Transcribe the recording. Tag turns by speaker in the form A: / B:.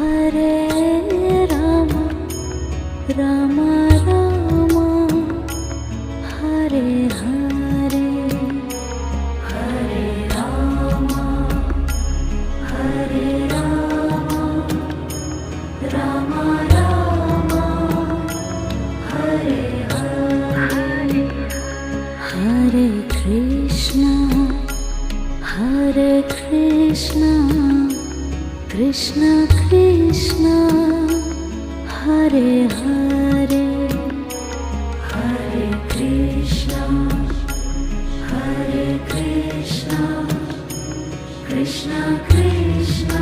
A: Hare Rama Rama Rama Hare Hare Hare Rama Hare Rama Rama Rama Hare Hare Hare Krishna Krishna Krishna Hare Hare Hare Krishna Krishna Krishna